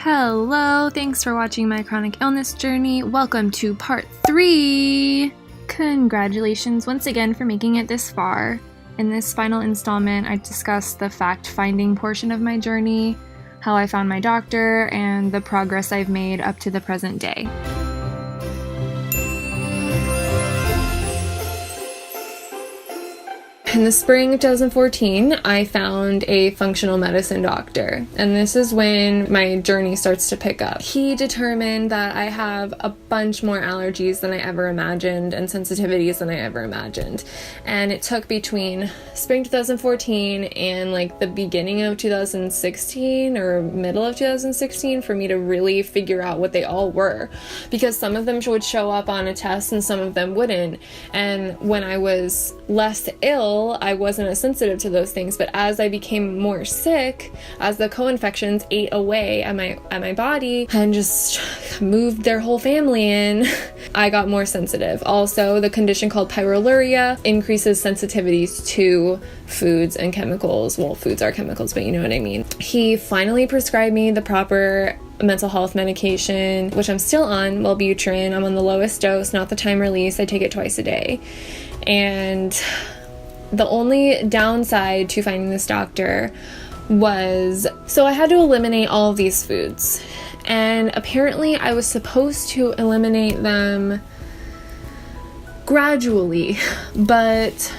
Hello, thanks for watching my chronic illness journey. Welcome to part 3. Congratulations once again for making it this far. In this final installment, I discussed the fact-finding portion of my journey, how I found my doctor, and the progress I've made up to the present day. In the spring of 2014, I found a functional medicine doctor, and this is when my journey starts to pick up. He determined that I have a bunch more allergies than I ever imagined and sensitivities than I ever imagined. And it took between spring 2014 and like the beginning of 2016 or middle of 2016 for me to really figure out what they all were, because some of them would show up on a test and some of them wouldn't. And when I was less ill, I wasn't as sensitive to those things, but as I became more sick, as the co-infections ate away at my body and just moved their whole family in, I got more sensitive. Also, the condition called pyroluria increases sensitivities to foods and chemicals. Well, foods are chemicals, but you know what I mean. He finally prescribed me the proper mental health medication, which I'm still on, Wellbutrin. I'm on the lowest dose, not the time release. I take it twice a day. And the only downside to finding this doctor was, so I had to eliminate all of these foods. And apparently I was supposed to eliminate them gradually, but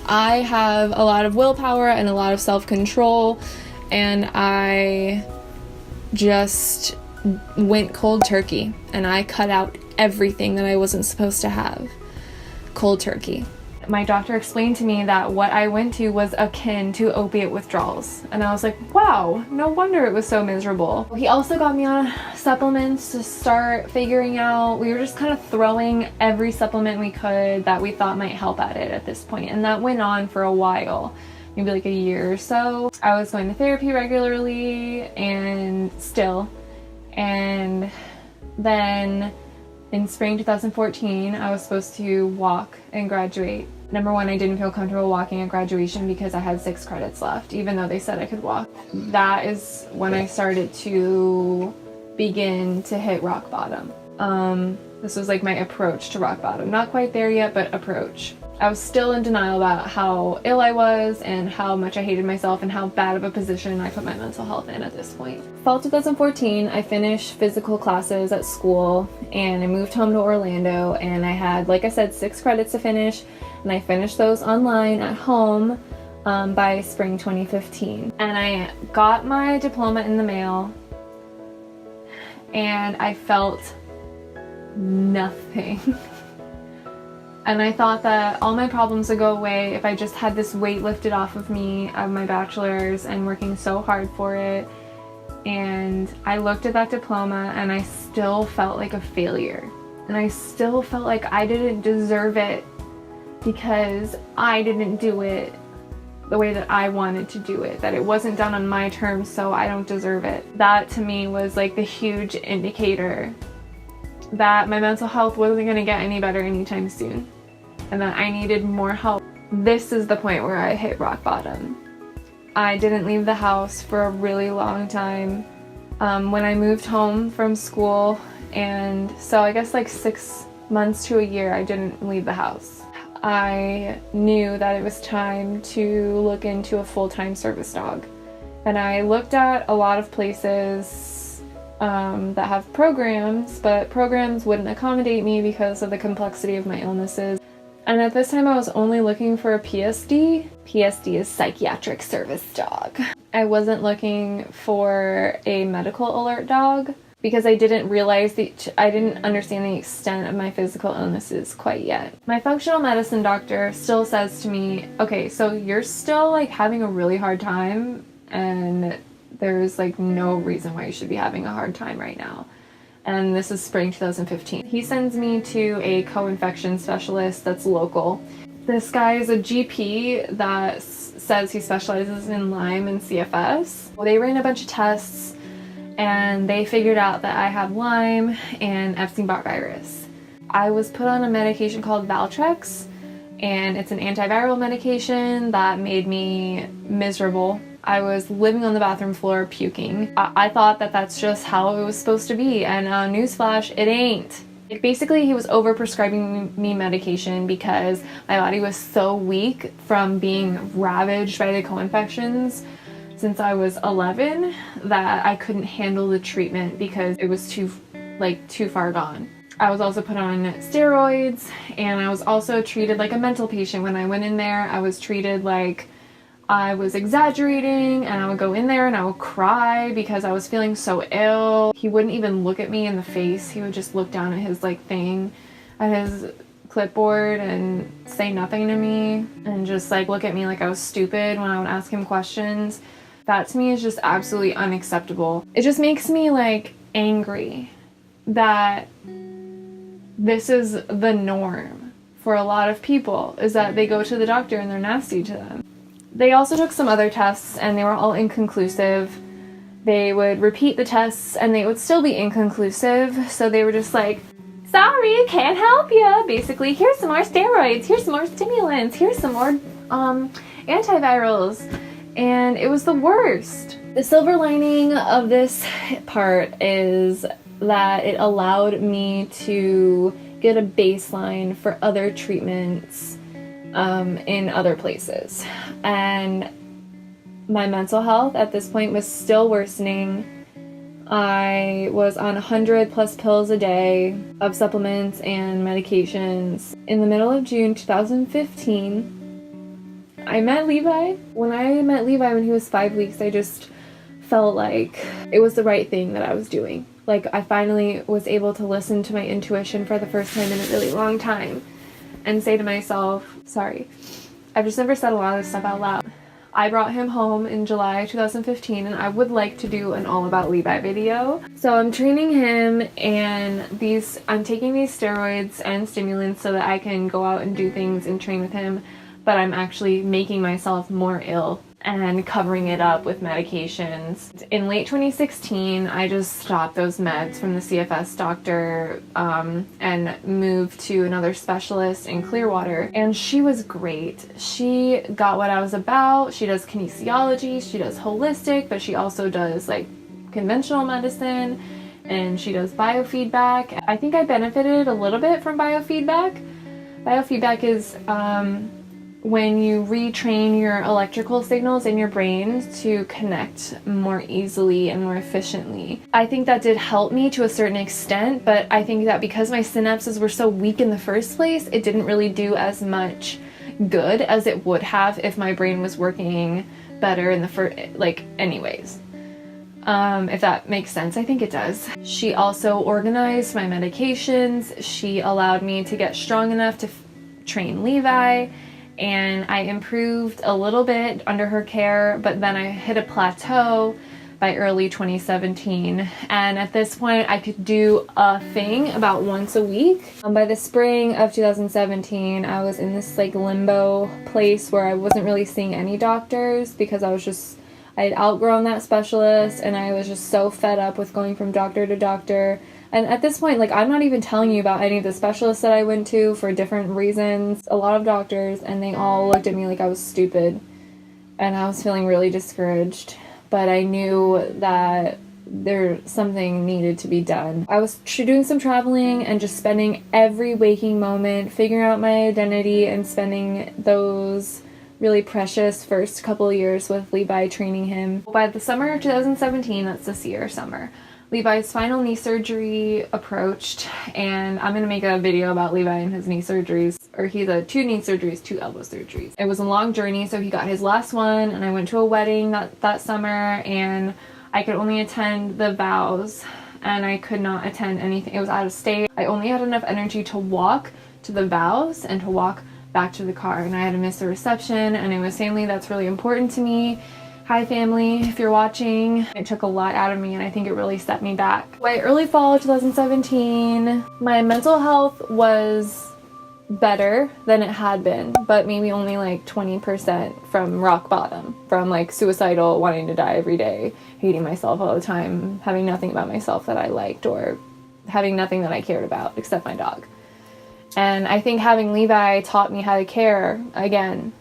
I have a lot of willpower and a lot of self-control, and I just went cold turkey, and I cut out everything that I wasn't supposed to have. Cold turkey. My doctor explained to me that what I went to was akin to opiate withdrawals. And I was like, wow, no wonder it was so miserable. He also got me on supplements to start figuring out. We were just kind of throwing every supplement we could that we thought might help at it at this point. And that went on for a while, maybe like a year or so. I was going to therapy regularly and still. And then in spring 2014, I was supposed to walk and graduate. Number one, I didn't feel comfortable walking at graduation because I had 6 credits left, even though they said I could walk. That is when I started to begin to hit rock bottom. This was like my approach to rock bottom. Not quite there yet, but approach. I was still in denial about how ill I was and how much I hated myself and how bad of a position I put my mental health in at this point. Fall 2014, I finished physical classes at school and I moved home to Orlando, and I had, like I said, 6 credits to finish, and I finished those online at home by spring 2015. And I got my diploma in the mail and I felt nothing. And I thought that all my problems would go away if I just had this weight lifted off of me of my bachelor's and working so hard for it. And I looked at that diploma and I still felt like a failure. And I still felt like I didn't deserve it because I didn't do it the way that I wanted to do it, that it wasn't done on my terms, so I don't deserve it. That to me was like the huge indicator that my mental health wasn't going to get any better anytime soon, and that I needed more help. This is the point where I hit rock bottom. I didn't leave the house for a really long time. When I moved home from school, and so I guess like 6 months to a year, I didn't leave the house. I knew that it was time to look into a full-time service dog. And I looked at a lot of places that have programs, but programs wouldn't accommodate me because of the complexity of my illnesses. And at this time I was only looking for a PSD. PSD is psychiatric service dog. I wasn't looking for a medical alert dog because I didn't realize I didn't understand the extent of my physical illnesses quite yet. My functional medicine doctor still says to me, okay, so you're still like having a really hard time, and there's like no reason why you should be having a hard time right now. And this is spring 2015. He sends me to a co-infection specialist that's local. This guy is a GP that says he specializes in Lyme and CFS. Well, they ran a bunch of tests and they figured out that I have Lyme and Epstein-Barr virus. I was put on a medication called Valtrex, and it's an antiviral medication that made me miserable I was living on the bathroom floor puking. I thought that that's just how it was supposed to be, and newsflash, it ain't. Like, basically, he was over-prescribing me medication because my body was so weak from being ravaged by the co-infections since I was 11 that I couldn't handle the treatment because it was too far gone. I was also put on steroids, and I was also treated like a mental patient. When I went in there, I was treated like I was exaggerating, and I would go in there and I would cry because I was feeling so ill. He wouldn't even look at me in the face. He would just look down at his thing, at his clipboard, and say nothing to me, and just look at me like I was stupid when I would ask him questions. That to me is just absolutely unacceptable. It just makes me angry that this is the norm for a lot of people, is that they go to the doctor and they're nasty to them. They also took some other tests and they were all inconclusive. They would repeat the tests and they would still be inconclusive, so they were just like, sorry, can't help you. Basically, here's some more steroids, here's some more stimulants, here's some more antivirals. And it was the worst. The silver lining of this part is that it allowed me to get a baseline for other treatments in other places. And my mental health at this point was still worsening. I was on 100 plus pills a day of supplements and medications. In the middle of June 2015, I met Levi. When I met Levi when he was 5 weeks, I just felt like it was the right thing that I was doing. I finally was able to listen to my intuition for the first time in a really long time and say to myself, sorry, I've just never said a lot of this stuff out loud. I brought him home in July 2015, and I would like to do an all about Levi video. So I'm training him, and I'm taking these steroids and stimulants so that I can go out and do things and train with him, but I'm actually making myself more ill and covering it up with medications. In late 2016, I just stopped those meds from the CFS doctor and moved to another specialist in Clearwater, and she was great. She got what I was about. She does kinesiology, she does holistic, but she also does conventional medicine, and she does biofeedback. I think I benefited a little bit from biofeedback. Biofeedback is when you retrain your electrical signals in your brain to connect more easily and more efficiently. I think that did help me to a certain extent, but I think that because my synapses were so weak in the first place, it didn't really do as much good as it would have if my brain was working better in the first, anyways. If that makes sense, I think it does. She also organized my medications. She allowed me to get strong enough to train Levi, and I improved a little bit under her care, but then I hit a plateau by early 2017, and at this point I could do a thing about once a week. By the spring of 2017, I was in this limbo place where I wasn't really seeing any doctors because I had outgrown that specialist, and I was just so fed up with going from doctor to doctor. And at this point, I'm not even telling you about any of the specialists that I went to for different reasons. A lot of doctors, and they all looked at me like I was stupid. And I was feeling really discouraged. But I knew that something needed to be done. I was doing some traveling and just spending every waking moment figuring out my identity and spending those really precious first couple of years with Levi, training him. By the summer of 2017, that's this year summer, Levi's final knee surgery approached, and I'm going to make a video about Levi and his knee surgeries, or he's had 2 knee surgeries, 2 elbow surgeries. It was a long journey, so he got his last one, and I went to a wedding that summer, and I could only attend the vows, and I could not attend anything. It was out of state. I only had enough energy to walk to the vows and to walk back to the car, and I had to miss the reception, and it was family that's really important to me. Hi family, if you're watching. It took a lot out of me, and I think it really set me back. By early fall 2017, my mental health was better than it had been, but maybe only 20% from rock bottom, from suicidal, wanting to die every day, hating myself all the time, having nothing about myself that I liked, or having nothing that I cared about except my dog. And I think having Levi taught me how to care again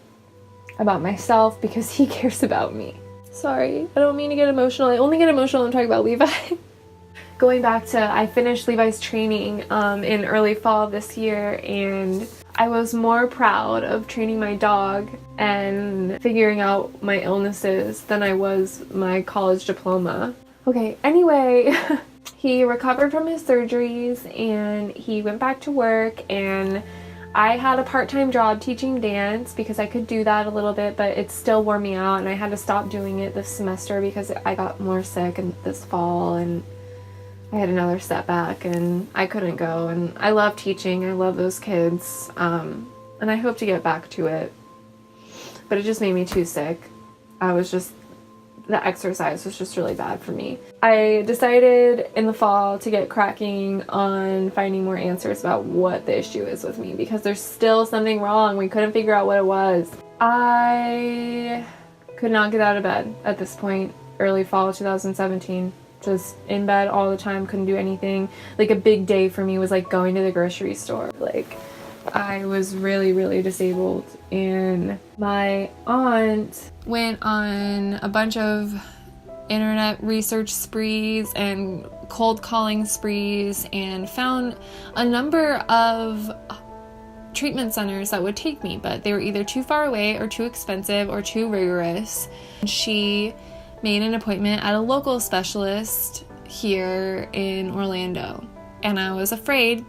about myself, because he cares about me. Sorry, I don't mean to get emotional. I only get emotional when I'm talking about Levi. Going back to, I finished Levi's training in early fall this year, and I was more proud of training my dog and figuring out my illnesses than I was my college diploma. Okay, anyway, he recovered from his surgeries and he went back to work, and I had a part-time job teaching dance because I could do that a little bit, but it still wore me out, and I had to stop doing it this semester because I got more sick this fall, and I had another setback and I couldn't go. And I love teaching, I love those kids, and I hope to get back to it, but it just made me too sick. The exercise was just really bad for me. I decided in the fall to get cracking on finding more answers about what the issue is with me, because there's still something wrong. We couldn't figure out what it was. I could not get out of bed at this point, early fall 2017. Just in bed all the time, couldn't do anything. Like, a big day for me was like going to the grocery store. Like, I was really, really disabled, and my aunt went on a bunch of internet research sprees and cold calling sprees and found a number of treatment centers that would take me, but they were either too far away or too expensive or too rigorous. She made an appointment at a local specialist here in Orlando, and I was afraid,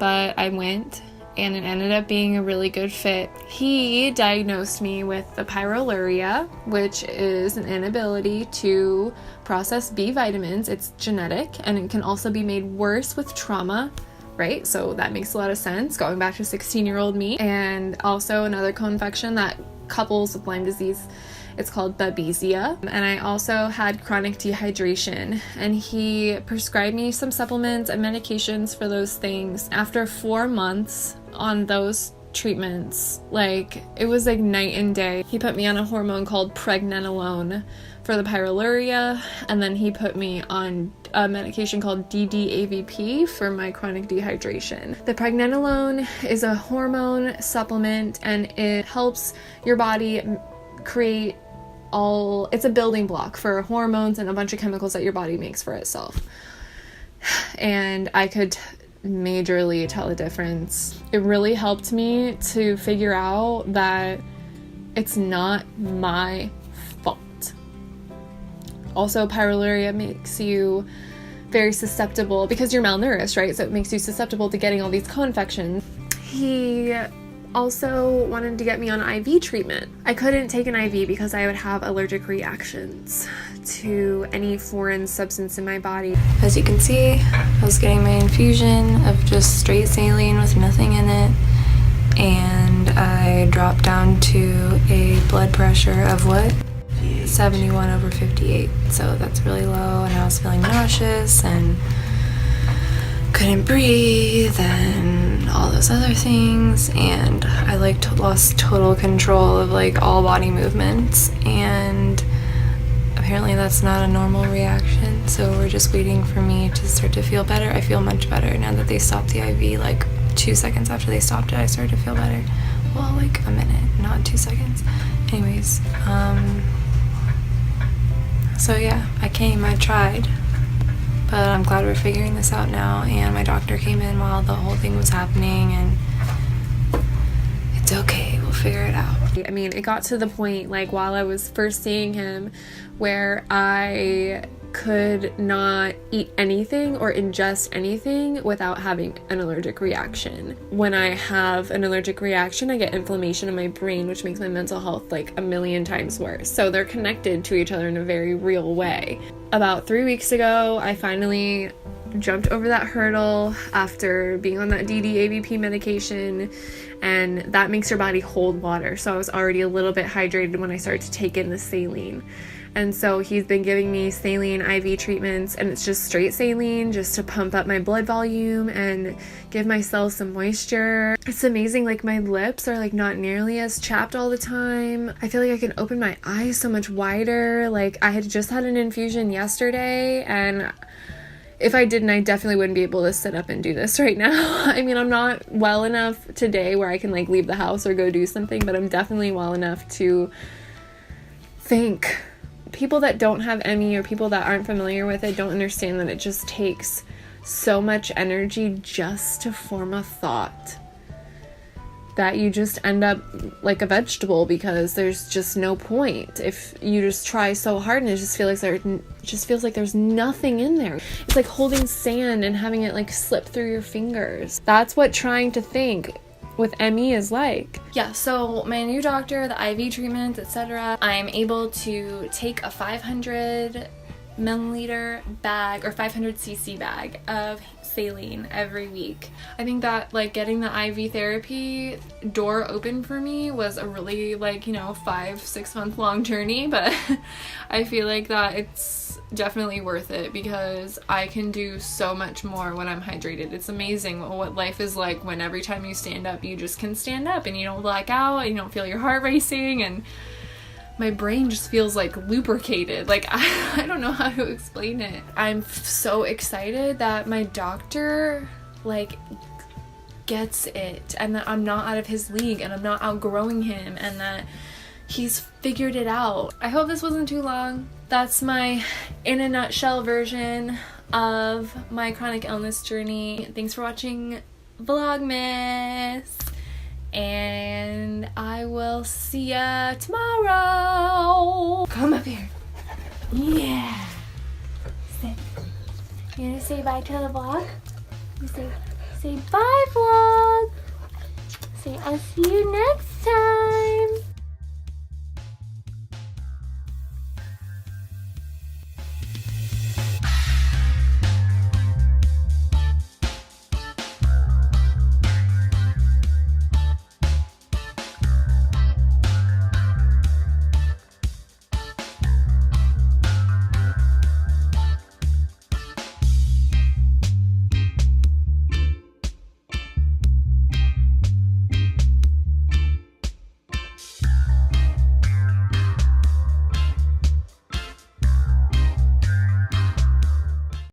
but I went, and it ended up being a really good fit. He diagnosed me with the pyroluria, which is an inability to process B vitamins. It's genetic, and it can also be made worse with trauma, right? So that makes a lot of sense, going back to 16-year-old me. And also another co-infection that couples with Lyme disease, it's called babesia. And I also had chronic dehydration, and he prescribed me some supplements and medications for those things. After 4 months on those treatments, like, it was like night and day. He put me on a hormone called pregnenolone for the pyroluria, and then he put me on a medication called DDAVP for my chronic dehydration. The pregnenolone is a hormone supplement, and it helps your body create it's a building block for hormones and a bunch of chemicals that your body makes for itself. And I could majorly tell a difference. It really helped me to figure out that it's not my fault. Also, pyroluria makes you very susceptible because you're malnourished, right? So it makes you susceptible to getting all these co-infections. He also wanted to get me on IV treatment. I couldn't take an IV because I would have allergic reactions to any foreign substance in my body. As you can see, I was getting my infusion of just straight saline with nothing in it, and I dropped down to a blood pressure of what? 71/58. So that's really low, and I was feeling nauseous and couldn't breathe and all those other things, and I lost total control of all body movements, and apparently that's not a normal reaction. So we're just waiting for me to start to feel better. I feel much better now that they stopped the IV. 2 seconds after they stopped it, I started to feel better. Well, a minute, not 2 seconds. Anyways, so yeah, I tried. But I'm glad we're figuring this out now, and my doctor came in while the whole thing was happening, and it's okay, we'll figure it out. I mean, it got to the point, while I was first seeing him, where I could not eat anything or ingest anything without having an allergic reaction. When I have an allergic reaction, I get inflammation in my brain, which makes my mental health a million times worse. So they're connected to each other in a very real way. About 3 weeks ago, I finally jumped over that hurdle after being on that DDAVP medication, and that makes your body hold water. So I was already a little bit hydrated when I started to take in the saline. And so he's been giving me saline IV treatments, and it's just straight saline just to pump up my blood volume and give my cells some moisture. It's amazing, my lips are not nearly as chapped all the time. I feel like I can open my eyes so much wider. I had just had an infusion yesterday, and if I didn't, I definitely wouldn't be able to sit up and do this right now. I mean, I'm not well enough today where I can leave the house or go do something, but I'm definitely well enough to think people that don't have ME or people that aren't familiar with it don't understand that it just takes so much energy just to form a thought, that you just end up like a vegetable because there's just no point if you just try so hard, and it just feels like there's nothing in there. It's like holding sand and having it like slip through your fingers. That's what trying to think with ME is like. Yeah, so my new doctor, the IV treatment, etc., I'm able to take a 500 milliliter bag or 500 cc bag of saline every week. I think that like getting the IV therapy door open for me was a really like, you know, 5-6 month long journey, but I feel like that it's definitely worth it because I can do so much more when I'm hydrated. It's amazing what life is like when every time you stand up, you just can stand up and you don't black out and you don't feel your heart racing, and my brain just feels like lubricated. Like I don't know how to explain it. I'm so excited that my doctor like gets it, and that I'm not out of his league, and I'm not outgrowing him, and that he's figured it out. I hope this wasn't too long. That's my in a nutshell version of my chronic illness journey. Thanks for watching Vlogmas, and I will see ya tomorrow. Come up here. Yeah. Sit. You gonna say bye to the vlog? You say bye, vlog. Say I'll see you next time.